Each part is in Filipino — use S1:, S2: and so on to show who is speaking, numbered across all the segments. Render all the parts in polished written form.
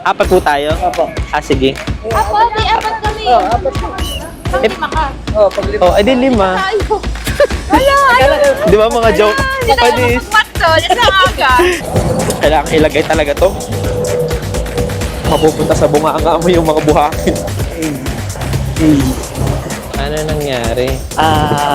S1: Apat po tayo?
S2: Opo.
S1: Ah, sige.
S3: Apo, di apat kami.
S2: Apat po.
S3: Pag lima ka.
S2: Paglima.
S1: Oh, edi 5.
S3: Tayo. Wala,
S1: Di ba mga joke?
S3: Hindi tayo
S1: Padis.
S3: magmatso. Yan ang aga.
S1: Kailangan ilagay talaga to. Mapupunta sa bunganga mo yung mga buhangin. Ano nangyari?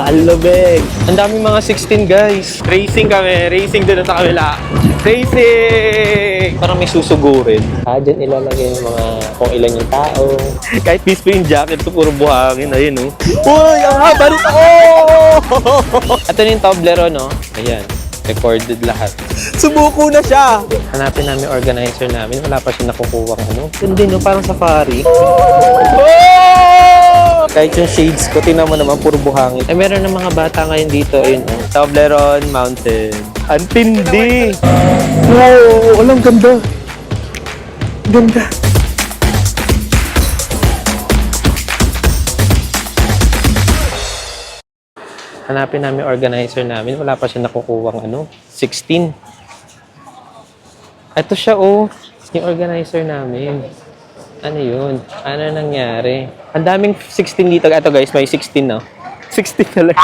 S1: Alubeg. Ang daming mga 16 guys. Racing kami. Racing doon sa kabila. Racing! Parang may susugurin. Dyan ilalagay yung mga kung ilan yung tao. Kahit piece yung jacket ko, puro buhangin. Ayun, oh. Uy! Ang haba nito! Oh! Ito na yung Toblerone, no? Ayan. Recorded lahat. Sumuko na siya! Hanapin namin yung organizer namin. Wala pa siya nakukuha ng ano. Hindi, no? Parang safari. Kahit yung shades ko, tingnan mo naman, puro buhangin. Eh, meron ng mga bata ngayon dito. Ayun, oh. Toblerone Mountain. Ang tindi! Wow! Walang ganda. Ganda. Hanapin namin yung organizer namin. Wala pa siya nakukuha ng ano, 16. Ito siya, oh. Yung organizer namin. Ano yun? Ano nangyari? Ang daming 16 dito. Ito guys, may 16 no? 16 talaga.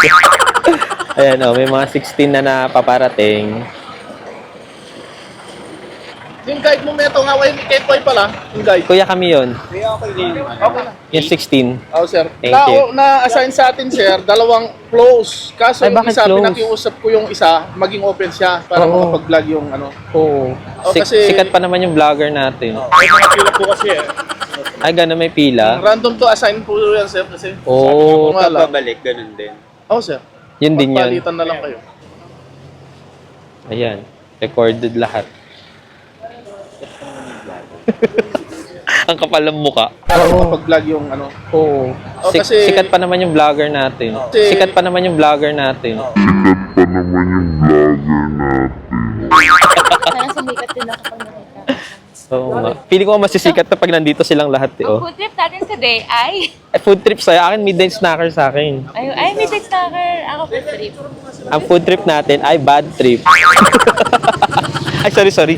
S1: Ayan oh, may mga 16 na napaparating.
S2: Yung guide mo meto nga, yung K-Boy pala. Yung guide.
S1: Kuya kami yun.
S2: Okay na.
S1: Yung 16.
S2: Oh, sir.
S1: Thank you.
S2: Na-assign sa atin, sir, dalawang close. Kaso
S1: Ay,
S2: yung
S1: bakit
S2: isa,
S1: close?
S2: pinakiusap ko yung isa, maging open siya para
S1: Oo.
S2: makapag-vlog yung ano.
S1: Oo.
S2: Oh, kasi-
S1: Sikat pa naman yung vlogger natin.
S2: May mga pila po kasi eh.
S1: Ay, gano'n may pila.
S2: Random to assign po yan, sir, kasi.
S1: Oo.
S2: Sabi ko nga lang.
S4: Babalik, ganun din.
S2: Oh, sir.
S1: Yun din yun.
S2: Pagpalitan na lang kayo.
S1: Ayan. Recorded lahat. Ang kapal ng muka.
S2: Para makapag-vlog yung ano.
S1: Oo.
S2: Oh, kasi-
S1: Sikat pa naman yung vlogger natin.
S2: Kasi-
S1: Sikat pa naman yung vlogger natin.
S3: Sana sumikat din ako pag nakita.
S1: Oo nga. Feeling ko masisikat na pag nandito silang lahat eh.
S3: Ang
S1: Oh.
S3: food trip natin today ay...
S1: Food trip sa'yo. Akin, midnight snacker sa akin.
S3: Ay, midnight snacker. Ako food trip.
S1: Ang food trip natin ay bad trip. Ay, sorry.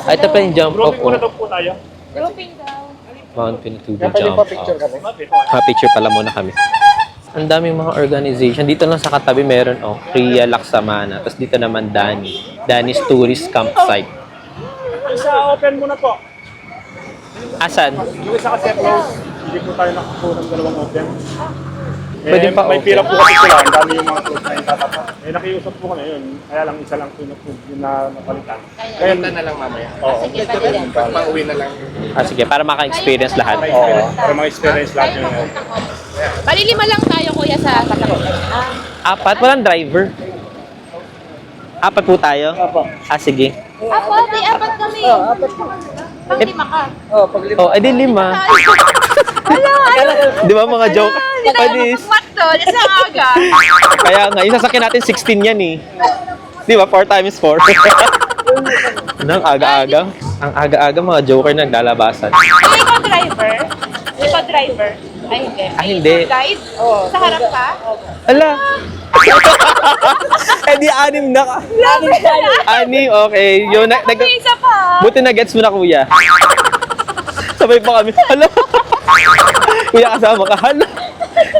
S1: Ay, ito pa yung jump off. Oh.
S2: po tayo.
S3: Grouping daw.
S1: Mount Pinatubo jump off. Picture pala muna kami. Ang daming mga organization. Dito lang sa katabi meron, oh, Priya Laksamana. Tapos dito naman Dani's Tourist Campsite.
S2: Isa open muna po.
S1: Asan?
S2: Yung isa kasi close. Hindi po tayo nakakuha ng dalawang open.
S1: Pwede pa
S2: may
S1: open.
S2: pila po kasi sila. Ang dami yung mga close na yung tatapa. Nakiusap po kami yun. Kaya lang isa lang yung napalitan. Kaya na lang mamaya. Oo.
S3: Sige, pwede yan.
S2: Pang-uwi na lang.
S1: Ah, sige, para maka-experience lahat.
S2: Oo. Para ma-experience lahat yun.
S3: Bali, lima lang tayo, kuya, sa katabi.
S1: Apat? Walang driver. Apat po tayo?
S2: Opo.
S1: Ah, sige.
S3: Apo, di apat kami.
S2: Apat po.
S3: Pag lima ka.
S2: Paglima.
S1: Oh, edi 5. Di ba mga joke?
S3: Hindi tayo
S1: Padis.
S3: magmatso. Yan ang aga.
S1: Kaya nga, isasakyan natin 16 yan eh. Di ba? 4 times 4. Ano, ang aga-aga? Ang aga-aga mga joker naglalabasan.
S3: Ikaw driver? Ikaw driver? Ay, hindi.
S1: Ah, hindi.
S3: Ikaw guide? Sa harap ka?
S1: Ala! Eh di 6 na ka. 6, okay. Yun,
S3: May isa pa.
S1: buti na gets mo na kuya. Sabay pa kami. Hala! Kuya kasama ka. Hala!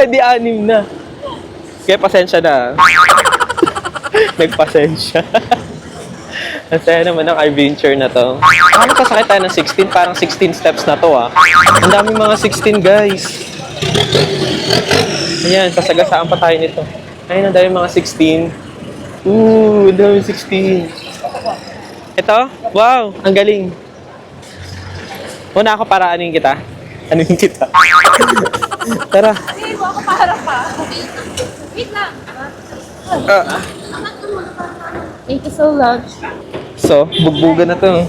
S1: Eh di 6 na. Kaya pasensya na. Nagpasensya. Ang saya naman ng adventure na to. Paano sasakit tayo ng 16? Parang 16 steps na to ah. Ang daming mga 16 guys. Ayan, sasagasaan pa tayo nito. Ayun, ang dami mga 16. Ang dami 16. Ito? Wow, ang galing. Una ako para anuin kita. Anuin kita. Tara.
S3: Hindi mo ako paharap pa. Wait lang. Thank you so much.
S1: So, bugbugan na to.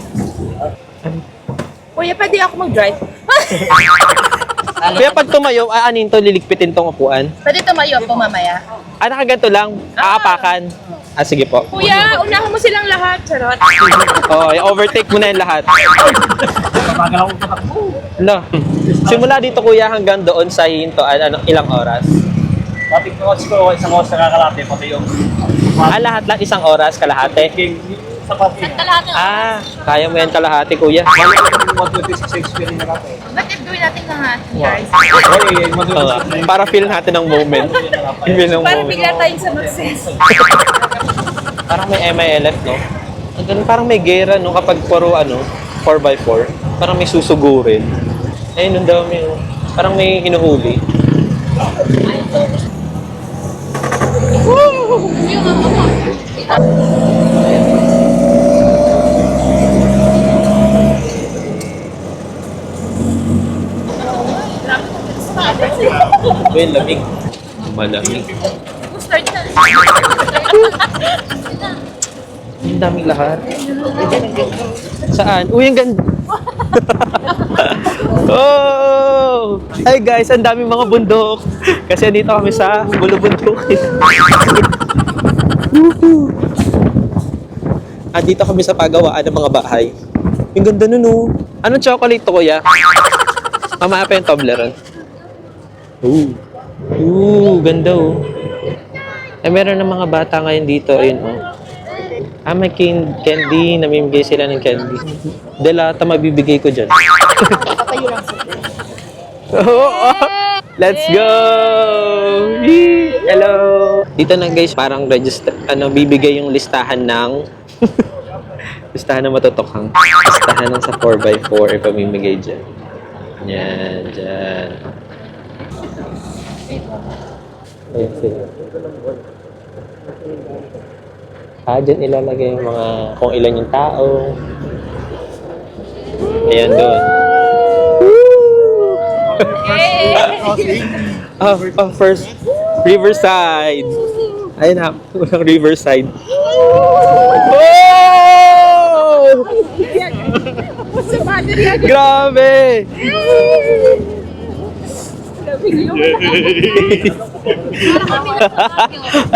S3: Kuya, pwede ako mag-drive?
S1: Kaya pag tumayo, aanin to, liligpitin tong upuan.
S3: Pwede tumayo po mamaya.
S1: Ah, nakaganto lang. Aapakan. Ah, sige po.
S3: Kuya, unahan mo silang lahat. Charot.
S1: Oh, overtake mo na yung lahat. Hala. Simula dito kuya hanggang doon sa hintoan, ilang oras?
S2: Dating ko siguro isang oras na kakalate, pati yung
S1: Ah, lahat lang 1 oras, kalahati.
S2: sa pati.
S3: Kalahati.
S1: Ah, kaya mo yan kalahati kuya.
S4: 126 experience na natin.
S3: Ba't if gawin natin ng years?
S4: Okay,
S1: Oo nga. Para feel natin ang moment. Feel ng
S3: Para
S1: moment.
S3: bigla tayong sumakses.
S1: Parang may MILF, no? Ang ganun, parang may gera, no? Kapag puro, 4x4. Parang may susugurin. Ayun, nung dami, no? Parang may hinuhuli. Uy, lamig. Malamig.
S3: Start na.
S1: Ang daming lahat. Saan? Uy, ang ganda. Oh! Hi guys, ang daming mga bundok. Kasi dito kami sa Bulubundok. Dito kami sa pagawaan ng mga bahay. Ang ganda nun, oh. Anong chocolate to, kuya? Mamaya pa yung Toblerone. Ganda, oh. Eh, meron ng mga bata ngayon dito, ayun, oh. May candy, namimigay sila ng candy. Delata mabibigay ko dyan. Let's go! Yee! Hello! Dito na guys, parang register, bibigay yung listahan ng listahan ng matutukhang. Listahan ng sa 4x4 ipamimigay dyan. Yan, dyan. Ayan sila. Dyan ilalagay yung mga kung ilan yung tao. Ayan doon. First, Riverside. Ayun na, unang Riverside. Oh! Grabe!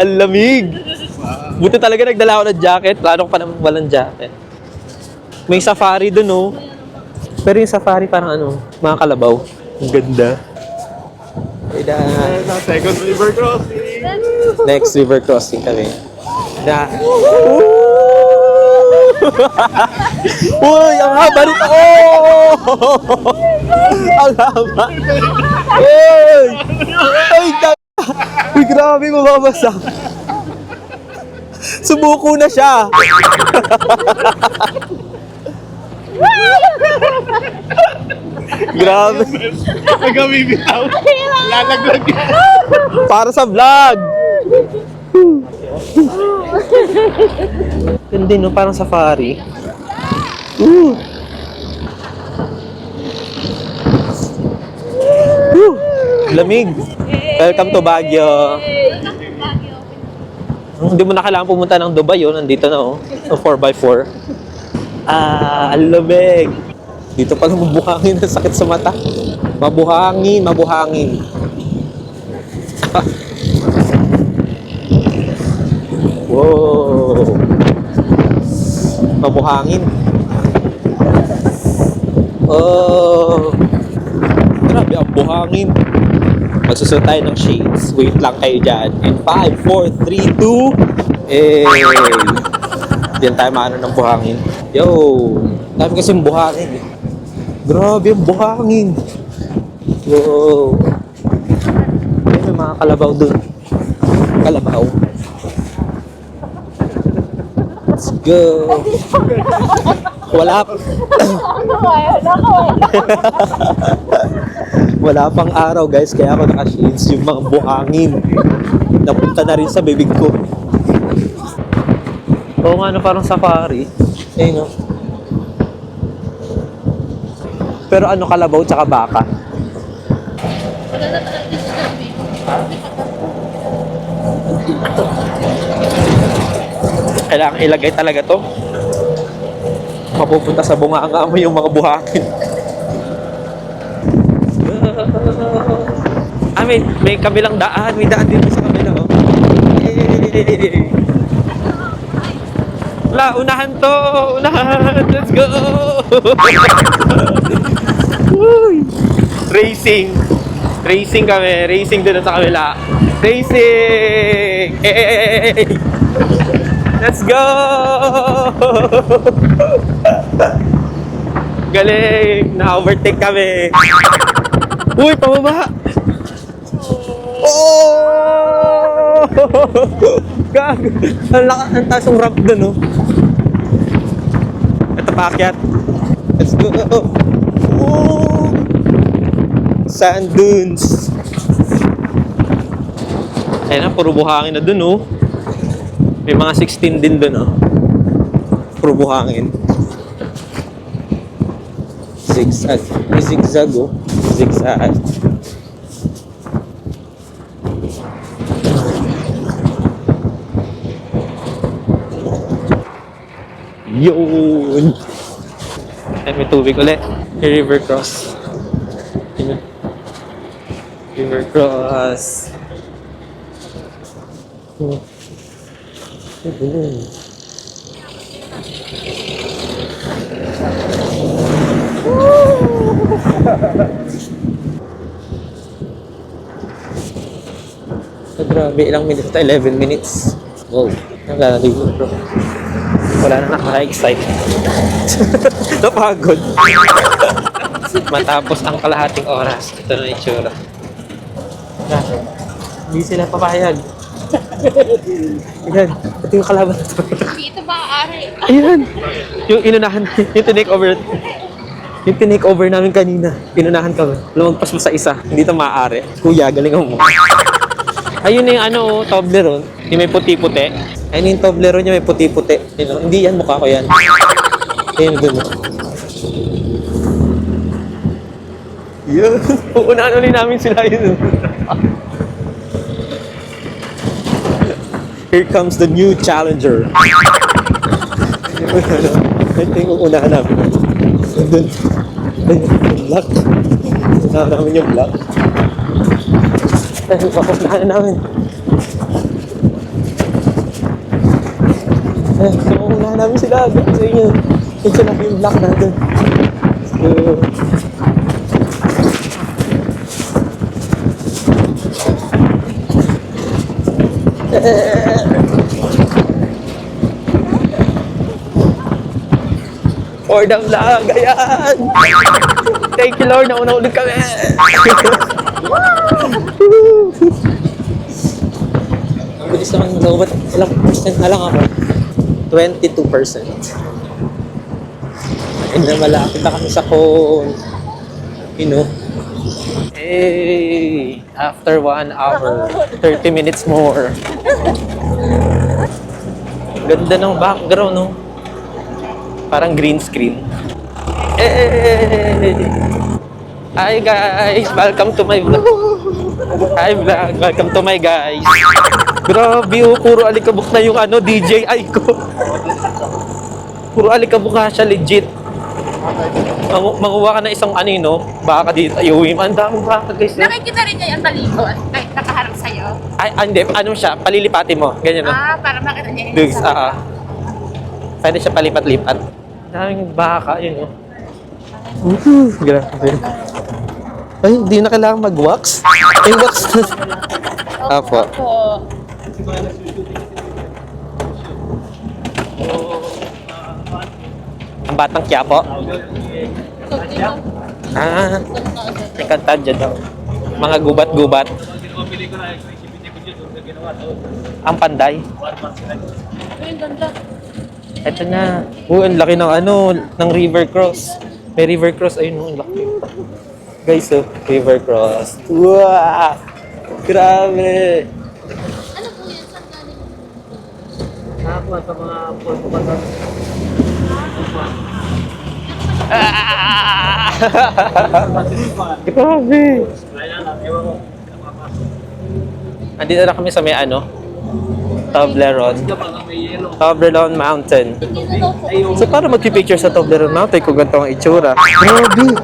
S1: Ang lamig! Buti talaga nagdala ako ng jacket. Plano ko pa naman walang jacket. May safari dun, oh. Pero yung safari parang mga kalabaw. Ang ganda.
S2: Second river crossing.
S1: Next river crossing kami. Uy, ang haba nito! Oh! Ang haba! Uy! Ay, uy, grabe, mababasa. Sumuko na siya. Grabe.
S2: Nagkamibitaw. Lalaglag yan.
S1: Para sa vlog. Ganda, no? Parang safari. Lamig. Welcome to Baguio. Hindi mo na kailangan pumunta ng Dubai, oh. Nandito na, oh. 4x4. Ang lamig. Dito pala mabuhangin. Ang sakit sa mata. Mabuhangin. Wow. Mabuhangin. Oh. Grabe, ang buhangin. Magsusuot tayo ng shades. Wait lang kayo dyan. In 5, 4, 3, 2. Diyan tayo maano ng buhangin. Yo. Dami kasing buhangin. Grabe, ang buhangin. Wow. May mga kalabaw dun. Kalabaw. Let's go. Wala pa. Wala pang araw, guys, kaya ako naka-shades. Yung mga buhangin napunta na rin sa bibig ko. Oo nga, parang safari. Ayun, no? Pero kalabaw tsaka baka. Kailangan ilagay talaga to. Mapupunta sa bunganga mo yung mga buhangin. May kabilang daan. May daan dito sa kabila, oh. Wala, unahan to. Unahan. Let's go. Racing. Racing kami. Racing doon sa kabila. Racing. Hey. Let's go. Galing! Na-overtake kami! Uy, pababa! Oh! Gag! Ang taas ng ramp dun, oh. Ito paakyat. Let's go! Oh! Sand dunes! Ayun na, puro buhangin na dun, oh. May mga 16 din dun, oh. Puro buhangin. Zigzag. May zigzag, oh. Zigzag. Yun! Ay, may tubig ulit. May river cross. Yun. River cross. Oh. Yun. Grabe, ilang minutes ito? 11 minutes. Wow, naglalaligo bro. Wala na nakaka-excite. Napagod. Matapos ang kalahating oras, ito na yung itsura. Hindi sila papayag. Ayan, ito yung kalaban.
S3: Dito maaari.
S1: Ayan, yung inunahan, yung tinake over namin kanina. Inunahan kami. Lumagpas mo sa isa. Hindi ito maaari. Kuya, galingan mo. Ayun na yung ano, Toblerone. Yung may puti-puti. Ayun yung Toblerone niya may puti-puti. Hindi yan, mukha ko yan. Ayun, dun. Yun. Uunahan ulit namin sila yun. Here comes the new challenger. Ito yung uunahan namin. Dun. Ayun, yung block. Uunahan namin yung block. Ayun, papunahan namin. Ayun, so uunahan namin sila. Sa inyo. Yun sila yung block natin. So, for the vlog, ayan! Thank you Lord, nauna ulit kami! Ang bilis naman mag-ubat, ilang percent na lang ako? 22%. And na malapit na kami sa cone. You know? Hey! After 1 hour, 30 minutes more. Ganda ng background, no? Parang green screen. Hey! Hi guys! Welcome to my vlog. Hi vlog! Welcome to my guys. Grabe oh, puro alikabok na yung ano, DJI ko. Puro alikabok nga siya, legit. Manguha ka na isang anino, baka dito, ayuwi mo. Ang daming baka guys.
S3: Nakikita rin niya yung talikod. Ay, nakaharap sa'yo.
S1: Ay, hindi, ano siya, palilipatin mo. Ganyan no?
S3: Para makita niya yung
S1: Dugs, pwede siya palipat-lipat. Daming baka, yun oh. Grabe. Ay, hindi na kailangan mag-wax. Ay, wax na. Apo. Ang batang Quiapo. May kanta dyan daw. Mga gubat-gubat. Ang panday. Ito na. Ang laki ng ano, ng river cross. May river cross, ayun, ang laki. Guys, oh, river cross. Wow! Grabe!
S3: Ano po yan? Saan galing?
S4: Nakakuha sa mga pulpo-pulpo.
S1: Grabe! Andito na kami sa may ano, Toblerone. Toblerone Mountain. So para magpipicture sa Toblerone Mountain kung ganito ang itsura. Grabe!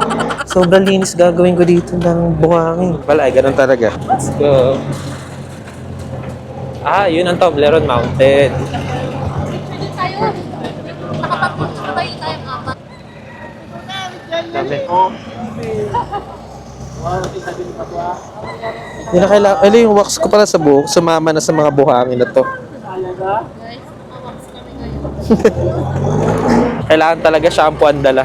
S1: Sobrang linis gagawin ko dito ng buhangin. Wala, ganun talaga. Let's go. Yun ang Toblerone Mountain.
S3: Pwede tayo. Nakapagpunta tayo tayong apat.
S1: Dami. Hindi na kailangan. Ano yung wax ko pala sa buhok? Sumama na sa mga buhangin na to.
S3: Guys, mawakas kami ngayon.
S1: Kailangan talaga shampoo ang dala.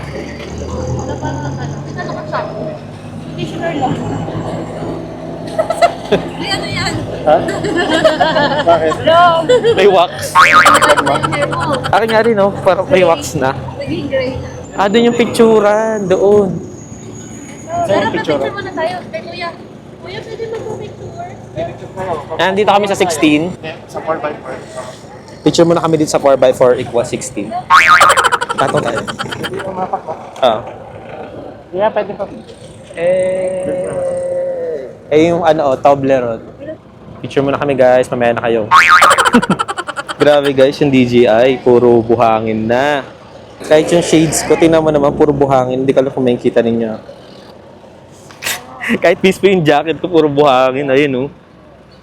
S3: conditioner lang. Ay, ano yan?
S2: Bakit?
S3: Hello?
S1: May wax. Akin nga rin, no? Parang may wax na.
S3: Naging gray na.
S1: Ah, doon yung picturean. Doon.
S3: Tara, pa-picture muna tayo. Kay Kuya. Kuya, pwede mag-picture?
S1: Nandito kami sa 16.
S2: Sa 4x4.
S1: Picture muna kami dito sa 4x4 equals 16. Tato tayo. Ah.
S2: Yeah, pwede pa.
S1: Yung ano, Toblerone. Picture muna kami guys, mamaya na kayo. Grabe guys, yung DJI, puro buhangin na. Kahit yung shades ko, tingnan mo naman, puro buhangin. Hindi ko alam kung makikita ninyo. Kahit mismo yung jacket ko, puro buhangin. Ayun, oh.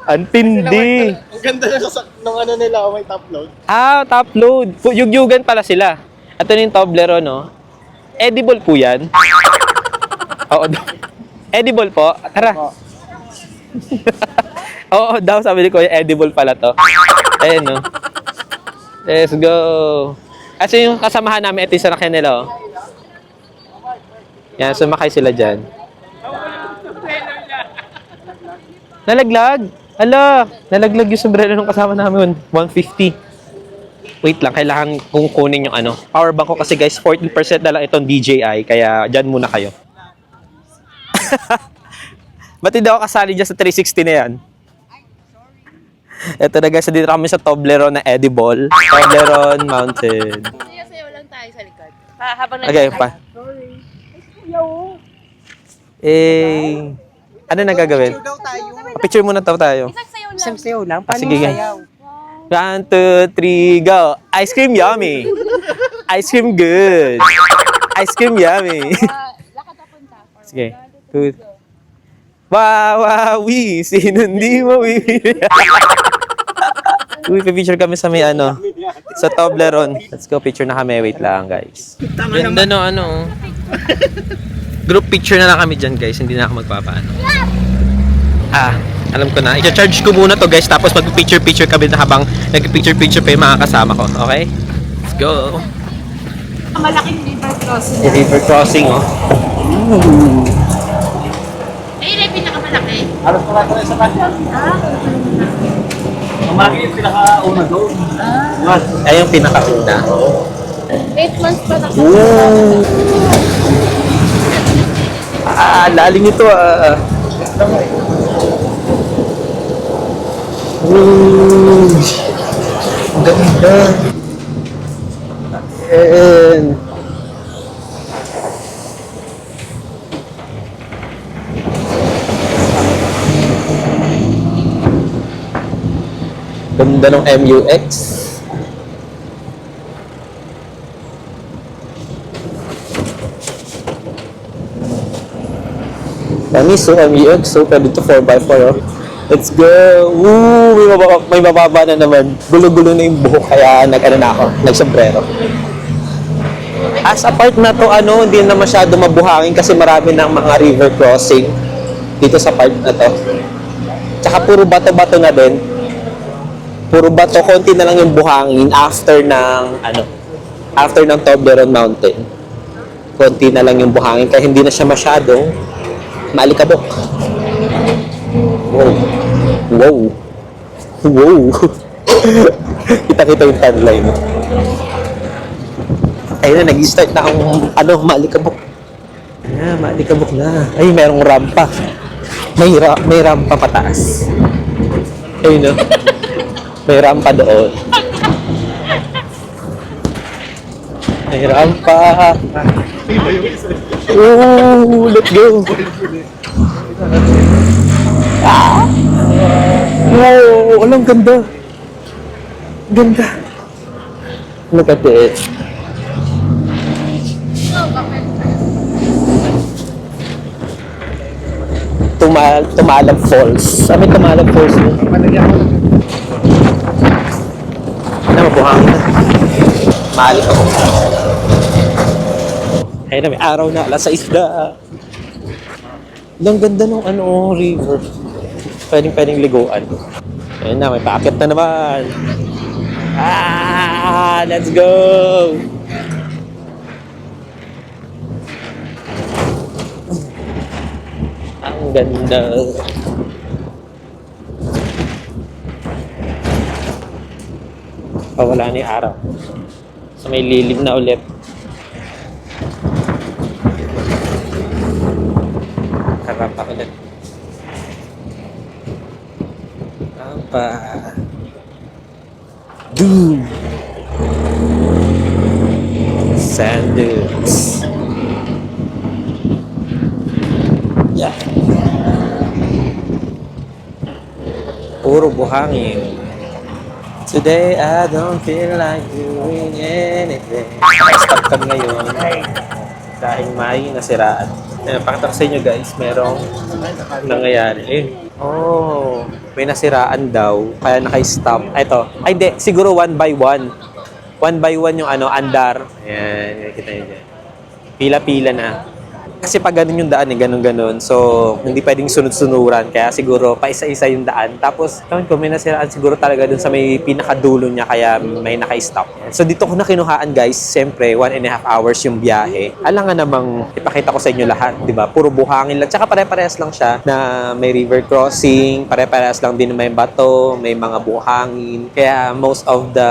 S1: Antindi.
S2: Ang ganda ng ano nila, may top load.
S1: Ah, top load. Yugyugan pala sila. Ito na yung Toblerone, no? Edible po yan. Oo. Edible po. Tara. Oo daw, sabi ni Kuya, edible pala to. Ayan, no? Let's go. Kasi yung kasamahan namin, ito yung sanakyan nila, oh. Yan, sumakay sila dyan. Nalaglag. Hala, nalaglag yung sombrero nung kasama namin. 150. Wait lang, kailangan kong kunin yung ano. Power bank ko kasi guys, 40% na lang itong DJI. Kaya dyan muna kayo. Ba't hindi ako kasali dyan sa 360 na yan? Ito na guys, dito kami sa Toblerone na edible. Toblerone mounted.
S3: Sayaw lang tayo sa likod. Habang
S1: Okay, pa.
S3: Sorry. Ay, Kuya, oh.
S1: Ano na gagawin? Picture muna tayo.
S3: Isang sayaw lang.
S4: Isang sayaw lang.
S1: Ah,
S4: Paano
S1: sige,
S4: yung
S1: nga.
S4: sayaw?
S1: 1, 2, 3, go! Ice cream yummy! Ice cream good! Ice cream yummy!
S3: Lakad na punta.
S1: Sige. Good. Wawawi! Sino hindi mawili? Uy, picture kami sa may ano, sa Toblerone. Let's go, picture na kami. Wait lang, guys. Ganda no, ano. Group picture na lang kami dyan, guys. Hindi na ako magpapaano. Ah, alam ko na. I-charge ko muna to, guys. Tapos mag-picture-picture kami na habang nag-picture-picture pa yung mga kasama ko. Okay? Let's go.
S3: Malaking river crossing.
S1: The river crossing, oh.
S3: Ayun ay pinakamalaki.
S2: Alas pa lang sa kanya. Ang malaki yung pinaka-una doon.
S1: Ay, yung pinakauna.
S3: 8 months pa na.
S1: Ooh. Ah, lalim ito, ah. Ooh. Ang ganda. And ganda ng MUX. Tamis, so MUX, so pwede to 4x4, oh. Let's go! Woo! May mababa na naman. Gulo-gulo na yung buhok, kaya nag-ano na ako, nag-sombrero. As a part na to, ano, hindi na masyado mabuhangin kasi marami ng mga river crossing dito sa part na to. Tsaka puro bato-bato na din. Puro bato, konti na lang yung buhangin after ng Toblerone Mountain. Konti na lang yung buhangin kaya hindi na siya masyadong maalikabok. Wow. Wow. Wow. Kita-kita yung timeline. Ayun na, nag-start na ang maalikabok. Ayan, maalikabok na. Ay, merong rampa. May rampa pataas. Ayun, no? May rampa doon. May rampa. Ooh, let's go. Ah! Wow, alam, ganda. Ganda. Look at it. Tumalab Falls. May Tumalab Falls mo. Ano, mabuhangin na. Mahalik ako. Ayun na, may araw na. Alas 6 na. Ang ganda ng river. Pwedeng liguan. Ayun na, may paakit na naman. Ah, let's go! Ang ganda. Wala na yung araw. So may lilim na ulit. Harap pa ulit. Apa? Doom! Sand dunes. Yeah. Puro buhangin. Today, I don't feel like doing anything. Stop kami ngayon dahil may nasiraan. Pakita ko sa inyo guys, merong nangyayari. Oh, may nasiraan daw, kaya naka-stop. Ito, ay di, siguro 1 by 1. 1 by 1 yung andar. Ayan, kita nyo dyan. Pila-pila na. Kasi pag ganun yung daan ganun-ganun. So, hindi pwedeng sunod-sunuran. Kaya siguro, paisa-isa yung daan. Tapos, kung may nasiraan siguro talaga dun sa may pinakadulo niya. Kaya may naka-stop. So, dito ko na kinuhaan guys. Siyempre, 1.5 hours yung biyahe. Alam nga namang ipakita ko sa inyo lahat. Diba? Puro buhangin lang. Tsaka pare-parehas lang siya na may river crossing. Pare-parehas lang din may bato. May mga buhangin. Kaya most of the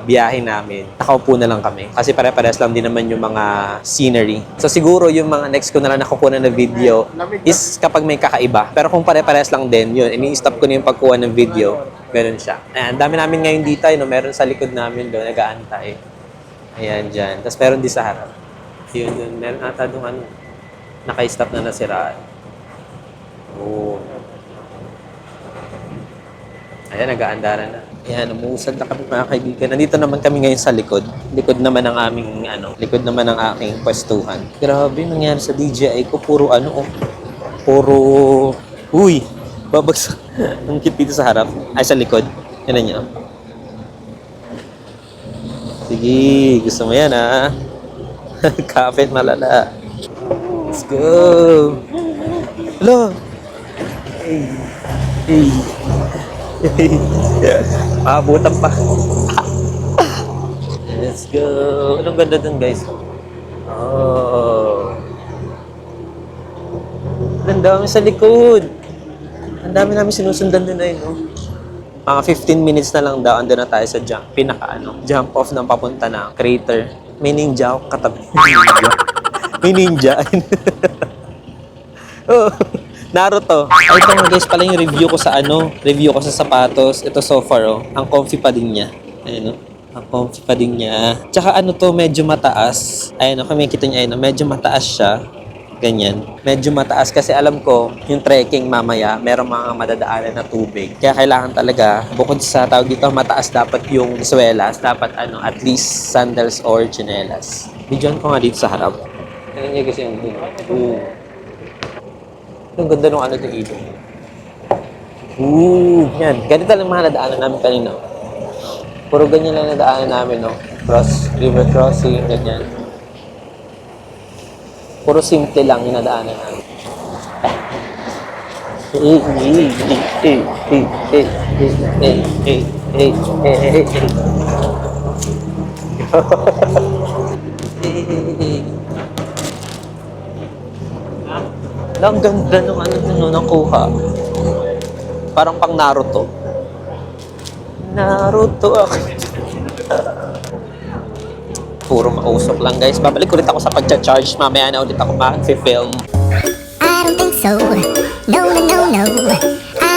S1: biyahe namin, nakaupo na lang kami. Kasi pare-parehas lang din naman yung mga scenery. So, siguro yung mga next ko na lang nakukuha ng video is kapag may kakaiba. Pero kung pare-parehas lang din, yun, ini-stop ko na yung pagkuha ng video. Ganun siya. Ayan, dami namin ngayon dito, no? Meron sa likod namin doon, nag-aantay. Ayan, dyan. Tapos meron din sa harap. Yun, yun. Meron ata doon, naka-stop na nasiraan. Oo. Ayan, nag-aandaran na. Ayan, umuusad na kami mga kaibigan. Nandito naman kami ngayon sa likod. Likod naman ng aming, likod naman ng aking pwestuhan. Grabe, nangyari sa DJI ko. Puro puro, uy, babagsak. Ang cute dito sa harap. Ay, sa likod. Yan na niyo. Sige, gusto mo yan, ha? Kapit malala. Let's go. Hello. Hey. Hey. Maabutan pa. Let's go. Anong ganda dun guys? Oh. Ang dami sa likod. Ang dami namin sinusundan din ay, no? Mga 15 minutes na lang daw, andun na tayo sa jump. Jump off ng papunta na crater. May ninja ako katabi. May ninja. Oh. Naruto. Ay, ito nga guys, pala yung review ko sa review ko sa sapatos. Ito so far, ang comfy pa din niya. Ayun, ang comfy pa din niya. Tsaka to, medyo mataas. Ayun, kung makikita niya, medyo mataas siya. Ganyan. Medyo mataas kasi alam ko, yung trekking mamaya, merong mga madadaanan na tubig. Kaya kailangan talaga, bukod sa tawag dito, mataas dapat yung swelas. Dapat at least sandals or chinelas. Bidyon ko nga dito sa harap. Tignan niya kasi yung ang ganda nung ng ilog. Yan. Ganito lang mga nadaanan namin kanina. Puro ganyan lang nadaanan namin, no? River crossing, ganyan. Puro simple lang yung nadaanan namin. Ang ganda nung nakuha. Parang pang Naruto. Naruto ako. Puro mausok lang guys. Babalik ulit ako sa pagcha-charge. Mamaya na ulit ako mag-film.
S5: I don't think so. No, no, no, no. I